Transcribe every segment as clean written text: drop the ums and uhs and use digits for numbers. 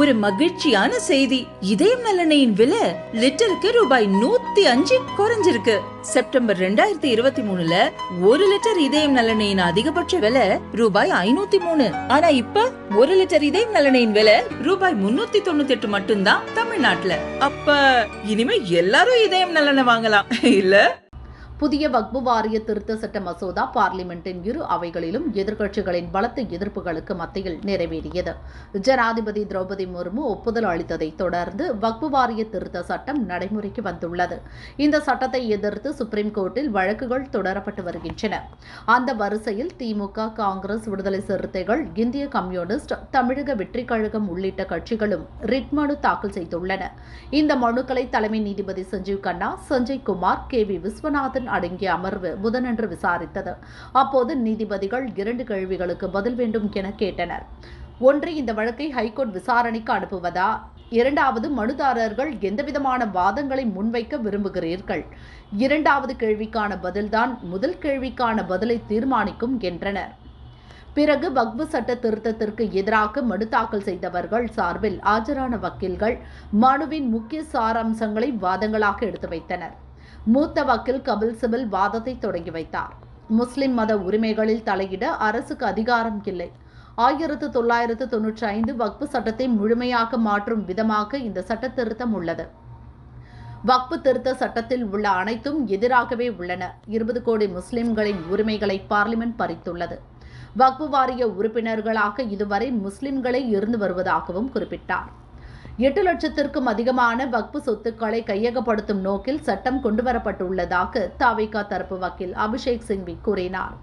ஒரு மகிழ்ச்சியான செய்தி. இதயம் நல்லெண்ணெயின் விலை லிட்டருக்கு ரூபாய் 105 குறைஞ்சிருக்கு. செப்டம்பர் 2023ல 1 லிட்டர் இதயம் நல்லெண்ணெயின் அதிகபட்ச விலை ரூபாய் 503. ஆனா இப்ப 1 லிட்டர் இதயம் நல்லெண்ணெயின் விலை ரூபாய் 398 மட்டும்தான் தமிழ்நாட்டுல. அப்ப இனிமே எல்லாரும் இதயம் நல்லெண்ணெய் வாங்கலாம் இல்ல? புதிய வக்பு வாரிய திருத்த சட்ட மசோதா பார்லிமெண்டின் இரு அவைகளிலும் எதிர்க்கட்சிகளின் பலத்த எதிர்ப்புகளுக்கு மத்தியில் நிறைவேறியது. ஜனாதிபதி திரௌபதி முர்மு ஒப்புதல் அளித்ததை தொடர்ந்து வக்பு வாரிய திருத்த சட்டம் நடைமுறைக்கு வந்துள்ளது. இந்த சட்டத்தை எதிர்த்து சுப்ரீம் கோர்ட்டில் வழக்குகள் தொடரப்பட்டு வருகின்றன. அந்த வரிசையில் திமுக, காங்கிரஸ், விடுதலை சிறுத்தைகள், இந்திய கம்யூனிஸ்ட், தமிழக வெற்றிக் கழகம் உள்ளிட்ட கட்சிகளும் ரிட் மனு தாக்கல் செய்துள்ளன. இந்த மனுக்களை தலைமை நீதிபதி சஞ்சீவ் கண்ணா, சஞ்சய் குமார், KV விஸ்வநாதன் அடங்கிய அமர்வு புதனன்று விசாரித்தது. அப்போது நீதிபதிகள் 2 கேள்விகளுக்கு பதில் வேண்டும் என கேட்டனர். ஒன்று, இந்த வழக்கை ஹைகோர்ட் விசாரணைக்கு அனுப்புவதா? இரண்டாவது, மனுதாரர்கள் எந்தவிதமான வாதங்களை முன்வைக்க விரும்புகிறீர்கள்? இரண்டாவது கேள்விக்கான பதில்தான் முதல் கேள்விக்கான பதிலை தீர்மானிக்கும் என்றனர். பிறகு வக்பு சட்ட திருத்தத்திற்கு எதிராக மனு தாக்கல் செய்தவர்கள் சார்பில் ஆஜரான வக்கீல்கள் மனுவின் முக்கிய சாராம்சங்களை வாதங்களாக எடுத்து வைத்தனர். மூத்த வக்கீல் கபில் சிபல் வாதத்தை தொடங்கி வைத்தார். முஸ்லிம் மத உரிமைகளில் தலையிட அரசுக்கு அதிகாரம் இல்லை. 1995 வக்பு சட்டத்தை முழுமையாக மாற்றும் விதமாக இந்த சட்ட திருத்தம் உள்ளது. வக்பு திருத்த சட்டத்தில் உள்ள அனைத்தும் எதிராகவே உள்ளன. 20 கோடி முஸ்லிம்களின் உரிமைகளை பார்லிமெண்ட் பறித்துள்ளது. வக்பு வாரிய உறுப்பினர்களாக இதுவரை முஸ்லிம்களே இருந்து வருவதாகவும் குறிப்பிட்டார். 8 லட்சத்திற்கும் அதிகமான வக்பு சொத்துக்களை கையகப்படுத்தும் நோக்கில் சட்டம் கொண்டுவரப்பட்டுள்ளதாக தவிக தரப்பு வக்கீல் அபிஷேக் சிங்வி கூறினார்.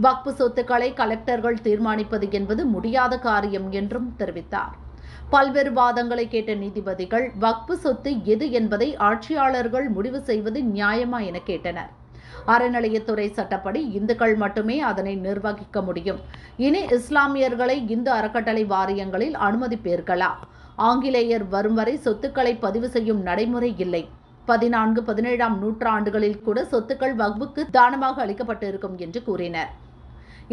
வக்பு சொத்துக்களை கலெக்டர்கள் தீர்மானிப்பது என்பது முடியாத காரியம் என்றும் தெரிவித்தார். பல்வேறு வாதங்களை கேட்ட நீதிபதிகள் வக்பு சொத்து எது என்பதை ஆட்சியாளர்கள் முடிவு செய்வது நியாயமா என கேட்டனர். அறநிலையத்துறை சட்டப்படி இந்துக்கள் மட்டுமே அதனை நிர்வகிக்க முடியும். இனி இஸ்லாமியர்களை இந்து அறக்கட்டளை வாரியங்களில் அனுமதிப்பீர்களா? ஆங்கிலேயர் வரும் வரை சொத்துக்களை பதிவு செய்யும் நடைமுறை இல்லை. 14, 17ஆம் நூற்றாண்டுகளில் கூட சொத்துக்கள் வக்புக்கு தானமாக அளிக்கப்பட்டிருக்கும் என்று கூறினர்.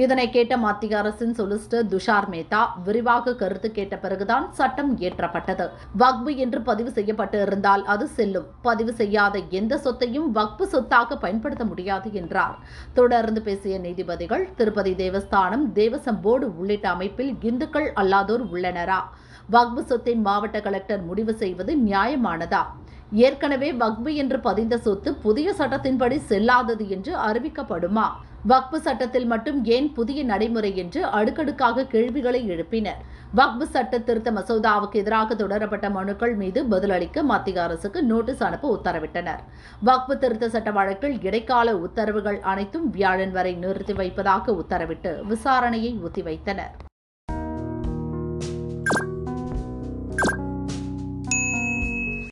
இதனை கேட்ட மத்திய அரசின் சொலிசிட்டர் துஷார் மேத்தா விரிவாக கருத்து கேட்ட பிறகுதான் சட்டம் இயற்றப்பட்டது. வக்பு என்று பதிவு செய்யப்பட்டு இருந்தால் அது செல்லும். பதிவு செய்யாத எந்த சொத்தையும் வக்பு சொத்தாக பயன்படுத்த முடியாது என்றார். தொடர்ந்து பேசிய நீதிபதிகள், திருப்பதி தேவஸ்தானம், தேவசம் போர்டு உள்ளிட்ட அமைப்பில் இந்துக்கள் அல்லாதோர் உள்ளனரா? வக்பு சொத்தை மாவட்ட கலெக்டர் முடிவு செய்வது நியாயமானதா? ஏற்கனவே வக்பு என்று பதிந்த சொத்து புதிய சட்டத்தின்படி செல்லாதது என்று அறிவிக்கப்படுமா? வக்பு சட்டத்தில் மட்டும் ஏன் புதிய நடைமுறை என்று அடுக்கடுக்காக கேள்விகளை எழுப்பினர். வக்பு சட்ட திருத்த மசோதாவுக்கு எதிராக தொடரப்பட்ட மனுக்கள் மீது பதிலளிக்க மத்திய அரசுக்கு நோட்டீஸ் அனுப்ப உத்தரவிட்டனர். வக்பு திருத்த சட்ட வழக்கில் இடைக்கால உத்தரவுகள் அனைத்தும் வியாழன் வரை நிறுத்தி வைப்பதாக உத்தரவிட்டு விசாரணையை ஒத்திவைத்தனர்.